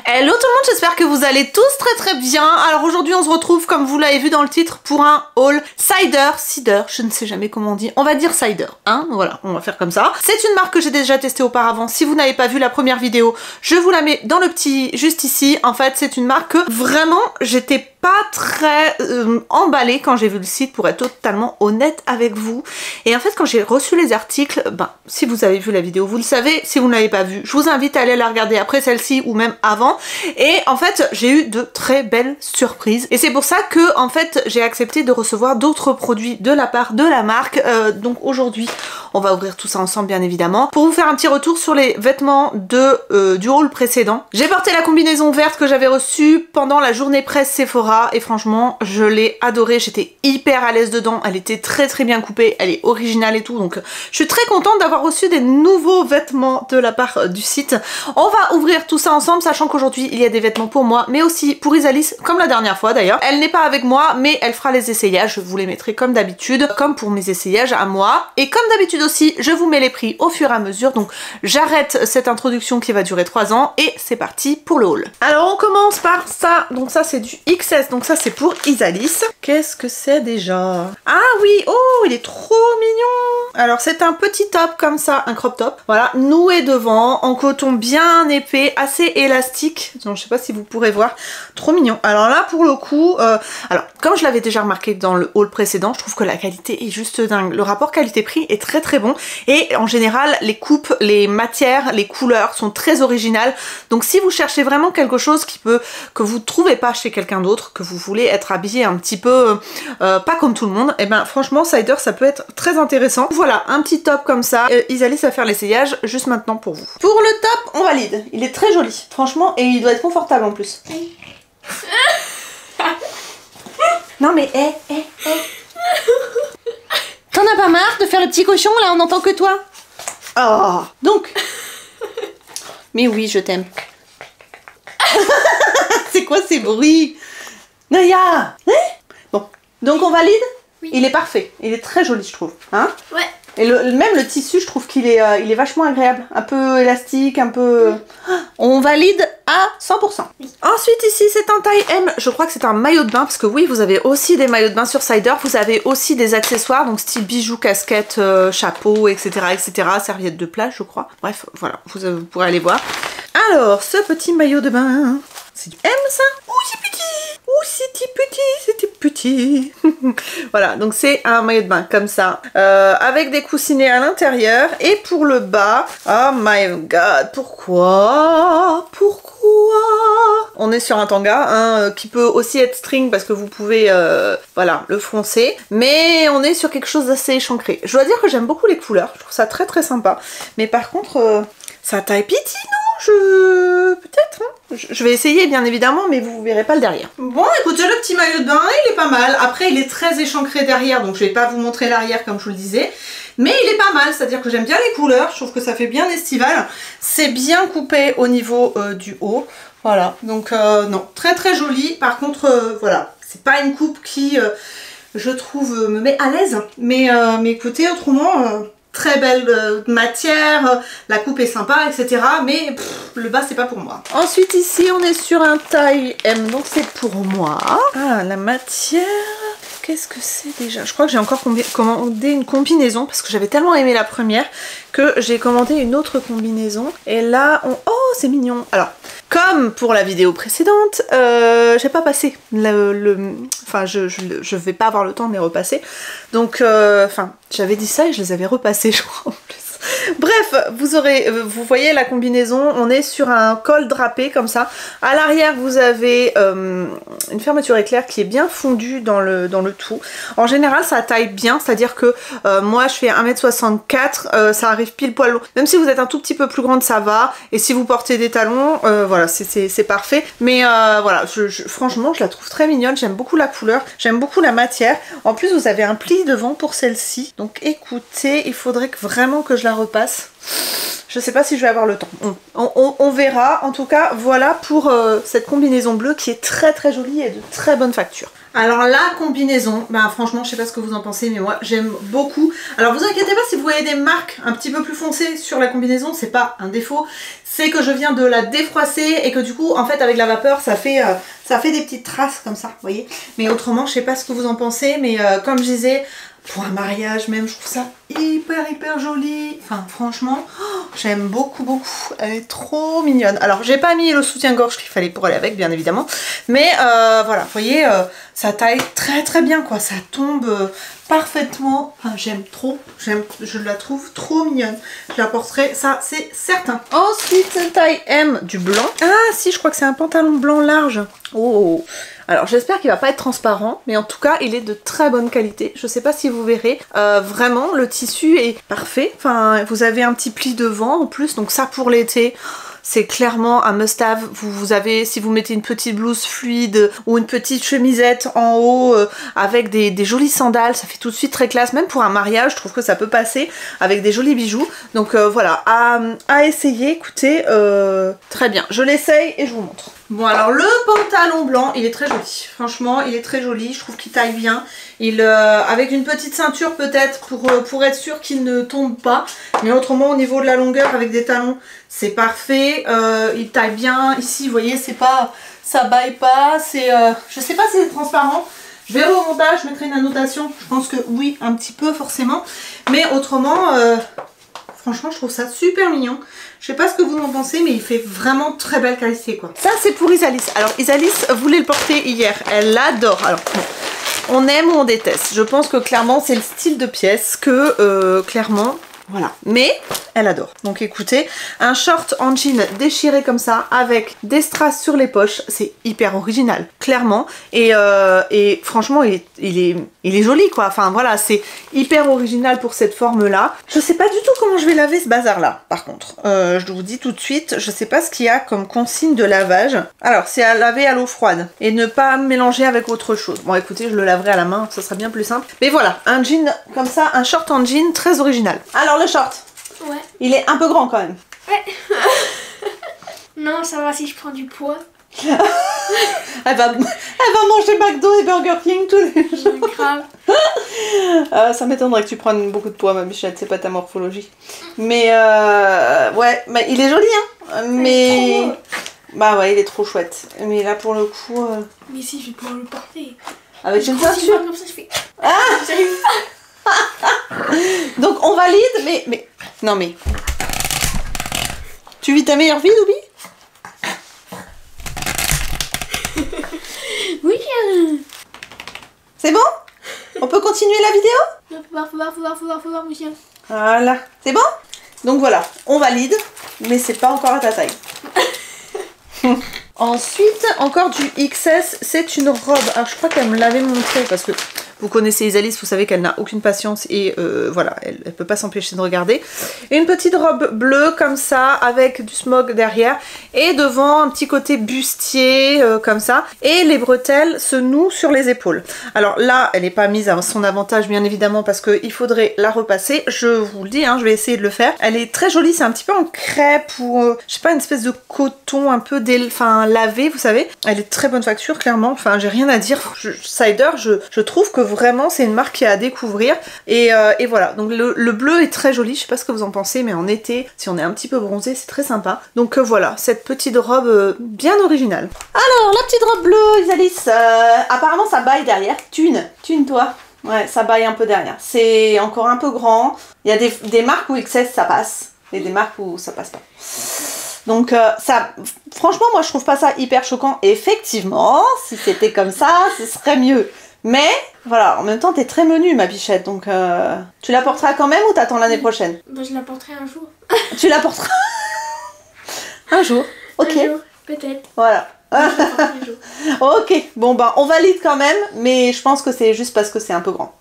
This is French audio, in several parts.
Hello tout le monde, j'espère que vous allez tous très bien. Alors aujourd'hui on se retrouve, comme vous l'avez vu dans le titre, pour un haul cider, je ne sais jamais comment on dit, on va dire cider, hein, voilà, on va faire comme ça. C'est une marque que j'ai déjà testée auparavant, si vous n'avez pas vu la première vidéo, je vous la mets dans le petit juste ici. En fait c'est une marque que vraiment j'étais pas très emballée quand j'ai vu le site, pour être totalement honnête avec vous. Et en fait quand j'ai reçu les articles, ben si vous avez vu la vidéo vous le savez, si vous ne l'avez pas vue, je vous invite à aller la regarder après celle-ci ou même avant. Et en fait j'ai eu de très belles surprises et c'est pour ça que en fait j'ai accepté de recevoir d'autres produits de la part de la marque. Donc aujourd'hui on va ouvrir tout ça ensemble bien évidemment pour vous faire un petit retour sur les vêtements du haul précédent. J'ai porté la combinaison verte que j'avais reçue pendant la journée presse Sephora et franchement je l'ai adorée, j'étais hyper à l'aise dedans, elle était très bien coupée, elle est originale et tout, donc je suis très contente d'avoir reçu des nouveaux vêtements de la part du site. On va ouvrir tout ça ensemble, sachant qu'aujourd'hui il y a des vêtements pour moi mais aussi pour Isalis, comme la dernière fois d'ailleurs. Elle n'est pas avec moi mais elle fera les essayages, je vous les mettrai comme d'habitude, comme pour mes essayages à moi. Et comme d'habitude aussi, je vous mets les prix au fur et à mesure, donc j'arrête cette introduction qui va durer 3 ans et c'est parti pour le haul. Alors on commence par ça, donc ça c'est du XS, donc ça c'est pour Isalis. Qu'est-ce que c'est déjà? Ah oui, oh il est trop mignon. Alors c'est un petit top comme ça, un crop top, voilà, noué devant, en coton bien épais, assez élastique, donc je sais pas si vous pourrez voir, trop mignon. Alors là pour le coup, alors comme je l'avais déjà remarqué dans le haul précédent, je trouve que la qualité est juste dingue, le rapport qualité-prix est très bon et en général les coupes, les matières, les couleurs sont très originales, donc si vous cherchez vraiment quelque chose que vous trouvez pas chez quelqu'un d'autre, que vous voulez être habillé un petit peu pas comme tout le monde, et ben franchement Cider ça peut être très intéressant. Voilà, un petit top comme ça, Isalis va faire l'essayage juste maintenant pour vous. Pour le top on valide, il est très joli franchement et il doit être confortable en plus. Non mais t'en as pas marre de faire le petit cochon là, on n'entend que toi. Oh, donc. Mais oui, je t'aime. C'est quoi ces bruits? Naya, hein? Bon, donc on valide? Oui. Il est parfait, il est très joli je trouve. Hein? Ouais. Et même le tissu, je trouve qu'il est, il est vachement agréable. Un peu élastique, un peu... On valide à 100%. Oui. Ensuite ici, c'est un taille M. Je crois que c'est un maillot de bain, parce que oui, vous avez aussi des maillots de bain sur Cider. Vous avez aussi des accessoires, donc style bijoux, casquette, chapeau, etc., serviette de plage, je crois. Bref, voilà, vous pourrez aller voir. Alors, ce petit maillot de bain... C'est du M ça? Oh c'est petit! Oh c'était petit! Voilà, donc c'est un maillot de bain comme ça, avec des coussinets à l'intérieur. Et pour le bas, oh my god, pourquoi? On est sur un tanga, hein, qui peut aussi être string parce que vous pouvez, voilà, le froncer. Mais on est sur quelque chose d'assez échancré. Je dois dire que j'aime beaucoup les couleurs, je trouve ça très sympa. Mais par contre, ça taille petit, non? Peut-être, hein. Je vais essayer bien évidemment, mais vous verrez pas le derrière. Bon, écoutez, le petit maillot de bain, il est pas mal. Après, il est très échancré derrière, donc je vais pas vous montrer l'arrière comme je vous le disais. Mais il est pas mal, c'est-à-dire que j'aime bien les couleurs, je trouve que ça fait bien estival. C'est bien coupé au niveau du haut. Voilà, donc non, très joli. Par contre, voilà, c'est pas une coupe qui, je trouve, me met à l'aise. Mais écoutez, autrement... Très belle matière, la coupe est sympa, etc. Mais le bas, c'est pas pour moi. Ensuite, ici, on est sur un taille M, donc c'est pour moi. Ah, la matière... Qu'est-ce que c'est déjà? Je crois que j'ai encore commandé une combinaison, parce que j'avais tellement aimé la première que j'ai commandé une autre combinaison. Et là, oh, c'est mignon. Alors, comme pour la vidéo précédente, j'ai pas passé enfin, je vais pas avoir le temps de les repasser. Donc, enfin, j'avais dit ça et je les avais repassés, je crois, en plus. Bref, vous voyez la combinaison, on est sur un col drapé comme ça. À l'arrière, vous avez une fermeture éclair qui est bien fondue dans le tout. En général, ça taille bien, c'est-à-dire que moi, je fais 1m64, ça arrive pile poil. Même si vous êtes un tout petit peu plus grande, ça va. Et si vous portez des talons, voilà, c'est parfait. Mais voilà, franchement, je la trouve très mignonne. J'aime beaucoup la couleur, j'aime beaucoup la matière. En plus, vous avez un pli devant pour celle-ci. Donc écoutez, il faudrait vraiment que je la repasse. Je sais pas si je vais avoir le temps. On verra. En tout cas, voilà pour cette combinaison bleue qui est très très jolie et de très bonne facture. Alors la combinaison, bah franchement je sais pas ce que vous en pensez mais moi j'aime beaucoup. Alors vous inquiétez pas si vous voyez des marques un petit peu plus foncées sur la combinaison, c'est pas un défaut, c'est que je viens de la défroisser et que du coup en fait avec la vapeur ça fait des petites traces comme ça, vous voyez. Mais autrement je sais pas ce que vous en pensez mais comme je disais, pour un mariage même je trouve ça hyper joli. Enfin franchement j'aime beaucoup, elle est trop mignonne. Alors j'ai pas mis le soutien-gorge qu'il fallait pour aller avec bien évidemment, mais voilà vous voyez ça taille très bien quoi, ça tombe parfaitement. Enfin, j'aime trop, je la trouve trop mignonne, je la porterai, ça c'est certain. Ensuite taille M du blanc. Ah si, je crois que c'est un pantalon blanc large. Oh, alors j'espère qu'il va pas être transparent, mais en tout cas il est de très bonne qualité. Je sais pas si vous verrez, vraiment le tissu est parfait. Enfin vous avez un petit pli devant en plus, donc ça pour l'été c'est clairement un must-have. Vous avez, si vous mettez une petite blouse fluide ou une petite chemisette en haut avec des jolies sandales, ça fait tout de suite très classe. Même pour un mariage, je trouve que ça peut passer avec des jolis bijoux. Donc voilà, à essayer, écoutez, très bien. Je l'essaye et je vous montre. Bon alors le pantalon blanc, il est très joli. Franchement, il est très joli. Je trouve qu'il taille bien. Il avec une petite ceinture peut-être pour être sûr qu'il ne tombe pas. Mais autrement, au niveau de la longueur, avec des talons, c'est parfait. Il taille bien. Ici, vous voyez, c'est pas, ça baille pas. C'est, je sais pas si c'est transparent. Je verrai au montage, je mettrai une annotation. Je pense que oui, un petit peu forcément. Mais autrement, franchement, je trouve ça super mignon. Je sais pas ce que vous en pensez, mais il fait vraiment très belle qualité, quoi. Ça, c'est pour Isalis. Alors, Isalis voulait le porter hier. Elle l'adore. Alors, bon, on aime ou on déteste. Je pense que clairement, c'est le style de pièce que, clairement, voilà. Mais elle adore. Donc écoutez, un short en jean déchiré comme ça, avec des strass sur les poches, c'est hyper original, clairement. Et franchement, il est joli, quoi. Enfin voilà, c'est hyper original pour cette forme-là. Je sais pas du tout comment je vais laver ce bazar-là, par contre. Je vous dis tout de suite, je sais pas ce qu'il y a comme consigne de lavage. Alors, c'est à laver à l'eau froide et ne pas mélanger avec autre chose. Bon, écoutez, je le laverai à la main, ça sera bien plus simple. Mais voilà, un jean comme ça, un short en jean très original. Alors, le short. Ouais. Il est un peu grand quand même. Ouais. Non, ça va si je prends du poids. elle va manger McDo et Burger King tous les jours. Grave. Ça m'étonnerait que tu prennes beaucoup de poids, ma bichette, c'est pas ta morphologie. Mais ouais, mais il est joli, hein. Mais bah ouais, il est trop chouette. Mais là pour le coup. Mais si, je vais pouvoir le porter. Avec une ceinture. Comme ça, je fais. Ah. Donc on valide, mais non mais. Tu vis ta meilleure vie, Doubi? Oui. C'est bon? On peut continuer la vidéo? Faut voir, monsieur. Voilà. C'est bon? Donc voilà, on valide, mais c'est pas encore à ta taille. Ensuite, encore du XS, c'est une robe. Alors je crois qu'elle me l'avait montré parce que vous connaissez Isalis, vous savez qu'elle n'a aucune patience et voilà, elle peut pas s'empêcher de regarder. Une petite robe bleue comme ça, avec du smog derrière et devant un petit côté bustier comme ça. Et les bretelles se nouent sur les épaules. Alors là, elle n'est pas mise à son avantage bien évidemment parce qu'il faudrait la repasser. Je vous le dis, hein, je vais essayer de le faire. Elle est très jolie, c'est un petit peu en crêpe ou je sais pas, une espèce de coton un peu lavé, vous savez. Elle est de très bonne facture, clairement. Enfin, j'ai rien à dire. Cider, je trouve que vraiment c'est une marque qui est à découvrir et voilà, donc le bleu est très joli, je sais pas ce que vous en pensez, mais en été si on est un petit peu bronzé c'est très sympa. Donc voilà, cette petite robe bien originale. Alors la petite robe bleue, Isalis, apparemment ça baille derrière. Thune toi. Ouais, ça baille un peu derrière, c'est encore un peu grand. Il y a des marques où XS ça passe et des marques où ça passe pas. Donc ça, franchement moi je trouve pas ça hyper choquant. Effectivement, si c'était comme ça, ce serait mieux. Mais voilà, en même temps t'es très menue ma bichette, donc tu la porteras quand même ou t'attends l'année prochaine? Bah, je la porterai un jour. Tu la porteras un jour? Ok. Un jour, peut-être. Voilà. Ok, bon bah on valide quand même, mais je pense que c'est juste parce que c'est un peu grand.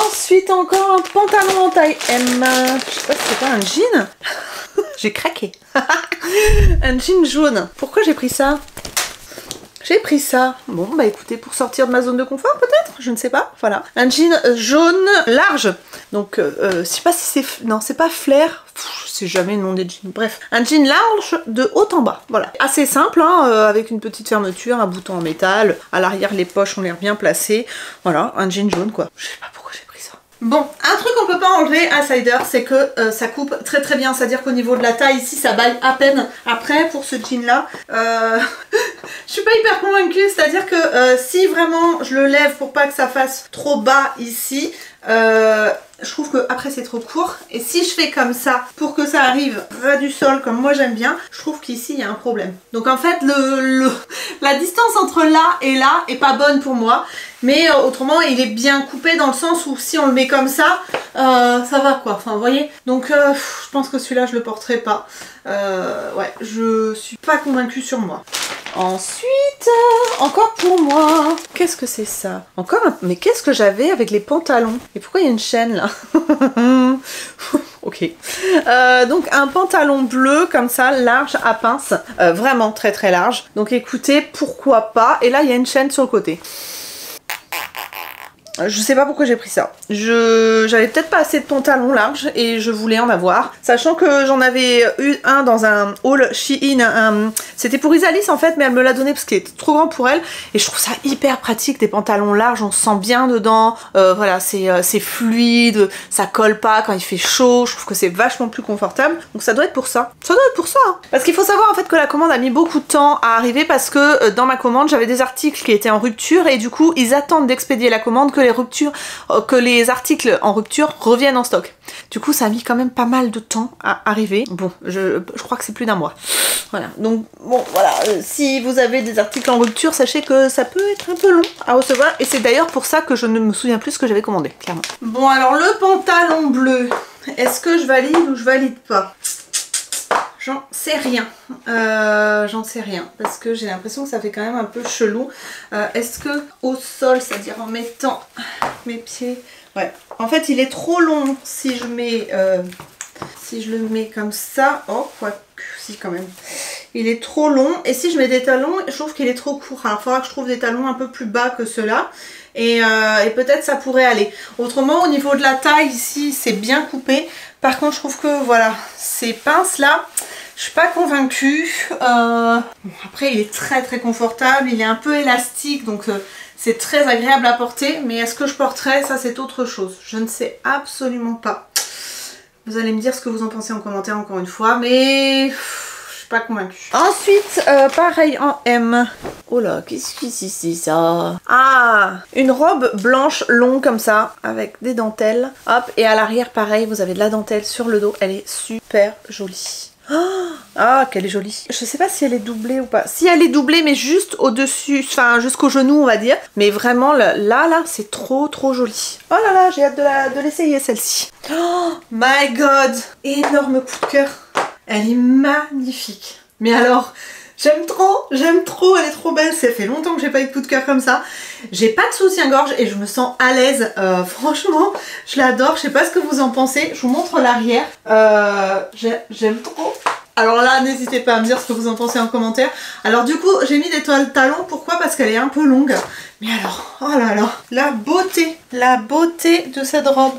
Ensuite encore un pantalon en taille M. Je sais pas si c'est pas un jean. J'ai craqué. Un jean jaune. Pourquoi j'ai pris ça? J'ai pris ça. Bon bah écoutez, pour sortir de ma zone de confort peut-être, je ne sais pas. Voilà. Un jean jaune large. Donc je sais pas si c'est... Non, c'est pas flair. sais jamais le nom des jeans. Bref, un jean large de haut en bas. Voilà. Assez simple, hein, avec une petite fermeture, un bouton en métal. À l'arrière, les poches ont l'air bien placées. Voilà, un jean jaune quoi. Je sais pas pourquoi j'ai pris ça. Bon, un truc qu'on peut pas enlever à Cider, c'est que ça coupe très très bien. C'est-à-dire qu'au niveau de la taille, ici, ça baille à peine. Après, pour ce jean-là, je suis pas hyper convaincue. C'est-à-dire que si vraiment je le lève pour pas que ça fasse trop bas ici, je trouve que après c'est trop court, et si je fais comme ça pour que ça arrive ras du sol comme moi j'aime bien, je trouve qu'ici il y a un problème. Donc en fait la distance entre là et là est pas bonne pour moi, mais autrement il est bien coupé dans le sens où si on le met comme ça va quoi, enfin vous voyez. Donc je pense que celui-là je le porterai pas. Ouais, je suis pas convaincue sur moi. Ensuite, encore pour moi. Qu'est-ce que c'est ça? Encore un... Mais qu'est-ce que j'avais avec les pantalons? Et pourquoi il y a une chaîne là? Ok. Donc un pantalon bleu comme ça, large à pince. Vraiment très très large. Donc écoutez, pourquoi pas. Et là, il y a une chaîne sur le côté. Je sais pas pourquoi j'ai pris ça. J'avais peut-être pas assez de pantalons larges et je voulais en avoir. Sachant que j'en avais eu un dans un haul Shein. C'était pour Isalis en fait, mais elle me l'a donné parce qu'il était trop grand pour elle. Et je trouve ça hyper pratique, des pantalons larges, on se sent bien dedans. Voilà, c'est fluide, ça colle pas quand il fait chaud. Je trouve que c'est vachement plus confortable. Donc ça doit être pour ça. Ça doit être pour ça. Hein. Parce qu'il faut savoir en fait que la commande a mis beaucoup de temps à arriver parce que dans ma commande, j'avais des articles qui étaient en rupture et du coup, ils attendent d'expédier la commande que les articles en rupture reviennent en stock. Du coup, ça a mis quand même pas mal de temps à arriver. Bon, je crois que c'est plus d'un mois. Voilà. Donc, bon, voilà. Si vous avez des articles en rupture, sachez que ça peut être un peu long à recevoir. Et c'est d'ailleurs pour ça que je ne me souviens plus ce que j'avais commandé, clairement. Bon, alors le pantalon bleu, est-ce que je valide ou je valide pas? J'en sais rien. J'en sais rien. Parce que j'ai l'impression que ça fait quand même un peu chelou. Est-ce que au sol, c'est-à-dire en mettant mes pieds... Ouais. En fait, il est trop long si je mets... si je le mets comme ça... Oh, quoique... Si, quand même. Il est trop long. Et si je mets des talons, je trouve qu'il est trop court. Alors, il faudra que je trouve des talons un peu plus bas que ceux-là. Et peut-être ça pourrait aller. Autrement, au niveau de la taille, ici, c'est bien coupé. Par contre, je trouve que, voilà, ces pinces-là... Je suis pas convaincue. Bon, après, il est très très confortable. Il est un peu élastique, donc c'est très agréable à porter. Mais est-ce que je porterais? Ça, c'est autre chose. Je ne sais absolument pas. Vous allez me dire ce que vous en pensez en commentaire encore une fois. Mais je suis pas convaincue. Ensuite, pareil en M. Oh là, qu'est-ce que c'est ça? Ah, une robe blanche longue comme ça, avec des dentelles. Hop, et à l'arrière, pareil, vous avez de la dentelle sur le dos. Elle est super jolie. Ah, qu'elle est jolie. Je sais pas si elle est doublée ou pas. Si elle est doublée, mais juste au-dessus, enfin jusqu'au genou, on va dire. Mais vraiment, là, c'est trop joli. Oh là là, j'ai hâte de l'essayer, celle-ci. Oh my god, énorme coup de cœur. Elle est magnifique. Mais alors, j'aime trop, elle est trop belle. Ça fait longtemps que j'ai pas eu de coup de cœur comme ça. J'ai pas de soutien-gorge et je me sens à l'aise. Franchement, je l'adore. Je sais pas ce que vous en pensez. Je vous montre l'arrière. J'aime trop. Alors là, n'hésitez pas à me dire ce que vous en pensez en commentaire. Alors du coup, j'ai mis des toiles talons. Pourquoi? Parce qu'elle est un peu longue. Mais alors, oh là là, la beauté de cette robe.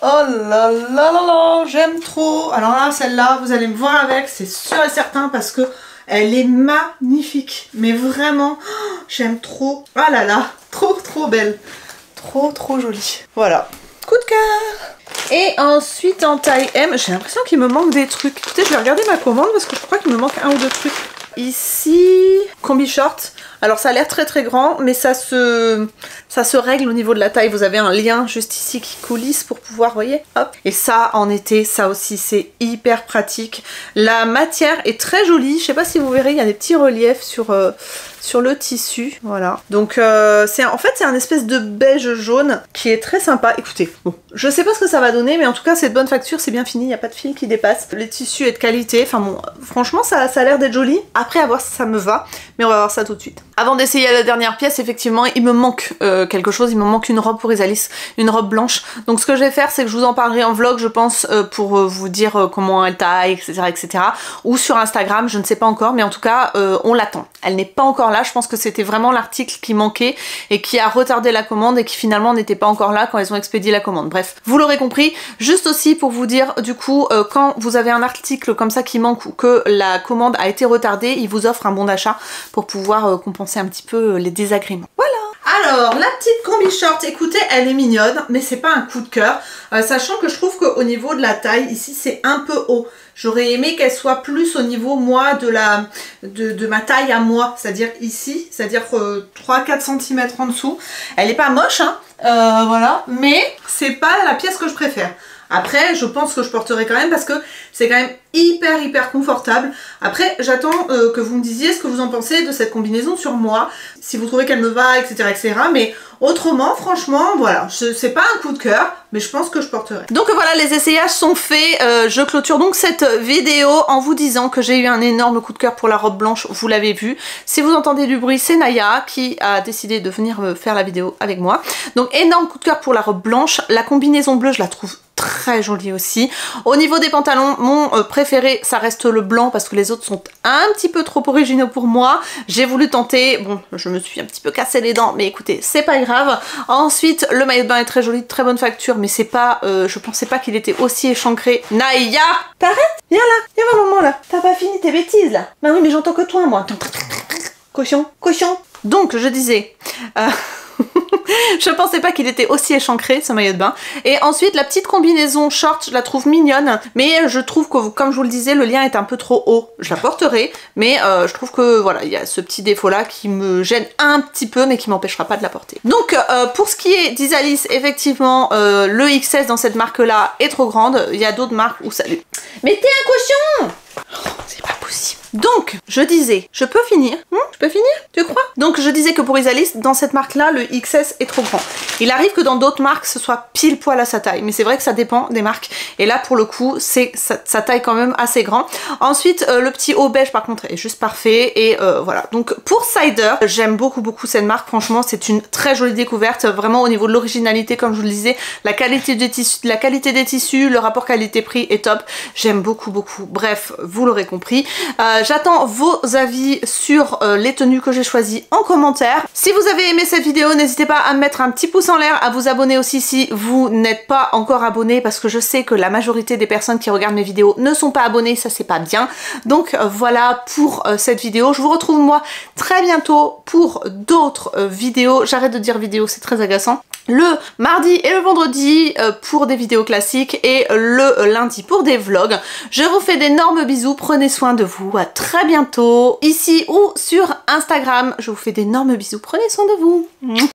Oh là là là là, j'aime trop. Alors là, celle-là, vous allez me voir avec, c'est sûr et certain parce que elle est magnifique. Mais vraiment, j'aime trop. Oh là là, trop belle. Trop jolie. Voilà. Coup de cœur. Et ensuite en taille M, j'ai l'impression qu'il me manque des trucs. Écoutez, je vais regarder ma commande parce que je crois qu'il me manque un ou deux trucs. Ici, combi short. Alors ça a l'air très grand, mais ça se règle au niveau de la taille. Vous avez un lien juste ici qui coulisse pour pouvoir, vous voyez, hop. Et ça, en été, ça aussi, c'est hyper pratique. La matière est très jolie. Je sais pas si vous verrez, il y a des petits reliefs sur le tissu, voilà. Donc en fait c'est un espèce de beige jaune qui est très sympa. Écoutez, bon, je sais pas ce que ça va donner, mais en tout cas c'est de bonne facture, c'est bien fini, il n'y a pas de fil qui dépasse. Le tissu est de qualité, enfin bon, franchement ça a l'air d'être joli. Après à voir si ça me va, mais on va voir ça tout de suite. Avant d'essayer la dernière pièce, effectivement, il me manque quelque chose, il me manque une robe pour Isalis, une robe blanche. Donc ce que je vais faire, c'est que je vous en parlerai en vlog, je pense, pour vous dire comment elle taille, etc., etc. Ou sur Instagram, je ne sais pas encore, mais en tout cas, on l'attend. elle n'est pas encore là. Je pense que c'était vraiment l'article qui manquait et qui a retardé la commande et qui finalement n'était pas encore là quand ils ont expédié la commande. Bref, vous l'aurez compris. Juste aussi pour vous dire, du coup, quand vous avez un article comme ça qui manque ou que la commande a été retardée, ils vous offrent un bon d'achat pour pouvoir compenser un petit peu les désagréments. Voilà. Alors, la petite combi short, écoutez, elle est mignonne, mais c'est pas un coup de cœur, sachant que je trouve qu'au niveau de la taille, ici, c'est un peu haut. J'aurais aimé qu'elle soit plus au niveau, moi, de ma taille à moi, c'est-à-dire ici, c'est-à-dire 3-4 cm en dessous. Elle est pas moche, hein, voilà, mais c'est pas la pièce que je préfère. Après, je pense que je porterai quand même parce que c'est quand même hyper confortable. Après, j'attends que vous me disiez ce que vous en pensez de cette combinaison sur moi, si vous trouvez qu'elle me va, etc. Mais autrement, franchement, voilà, c'est pas un coup de cœur, mais je pense que je porterai. Donc voilà, les essayages sont faits. Je clôture donc cette vidéo en vous disant que j'ai eu un énorme coup de cœur pour la robe blanche, vous l'avez vu. Si vous entendez du bruit, c'est Naya qui a décidé de venir me faire la vidéo avec moi. Donc énorme coup de cœur pour la robe blanche. La combinaison bleue, je la trouve très jolie aussi. Au niveau des pantalons, mon préféré, ça reste le blanc parce que les autres sont un petit peu trop originaux pour moi. J'ai voulu tenter, bon, je me suis un petit peu cassé les dents, mais écoutez, c'est pas grave. Ensuite, le maillot de bain est très joli, de très bonne facture, mais c'est pas, je pensais pas qu'il était aussi échancré. Naya, t'arrêtes? Viens là, viens ma maman là. T'as pas fini tes bêtises là? Bah oui, mais j'entends que toi, moi. Cochon, cochon. Donc, je disais... je pensais pas qu'il était aussi échancré ce maillot de bain. Et ensuite la petite combinaison short, je la trouve mignonne, mais je trouve que comme je vous le disais, le lien est un peu trop haut. Je la porterai, mais je trouve que voilà, il y a ce petit défaut là qui me gêne un petit peu, mais qui m'empêchera pas de la porter. Donc pour ce qui est d'Isalis, effectivement le XS dans cette marque là est trop grande. Il y a d'autres marques où ça... Mais t'es un cochon! Oh, c'est pas possible. Donc, je disais, je peux finir? Je peux finir? Tu crois? Donc, je disais que pour Isalis, dans cette marque-là, le XS est trop grand. Il arrive que dans d'autres marques, ce soit pile poil à sa taille. Mais c'est vrai que ça dépend des marques. Et là, pour le coup, c'est sa taille quand même assez grand. Ensuite, le petit haut beige, par contre, est juste parfait. Et voilà. Donc, pour Cider, j'aime beaucoup cette marque. Franchement, c'est une très jolie découverte. Vraiment, au niveau de l'originalité, comme je vous le disais, la qualité des tissus, le rapport qualité-prix est top. J'aime beaucoup. Bref, vous l'aurez compris. J'attends vos avis sur les tenues que j'ai choisies en commentaire. Si vous avez aimé cette vidéo, n'hésitez pas à me mettre un petit pouce en l'air, à vous abonner aussi si vous n'êtes pas encore abonné, parce que je sais que la majorité des personnes qui regardent mes vidéos ne sont pas abonnées, ça c'est pas bien. Donc voilà pour cette vidéo. Je vous retrouve moi très bientôt pour d'autres vidéos. J'arrête de dire vidéo, c'est très agaçant. Le mardi et le vendredi pour des vidéos classiques et le lundi pour des vlogs. Je vous fais d'énormes bisous, prenez soin de vous, à très bientôt ici ou sur Instagram. Je vous fais d'énormes bisous, prenez soin de vous.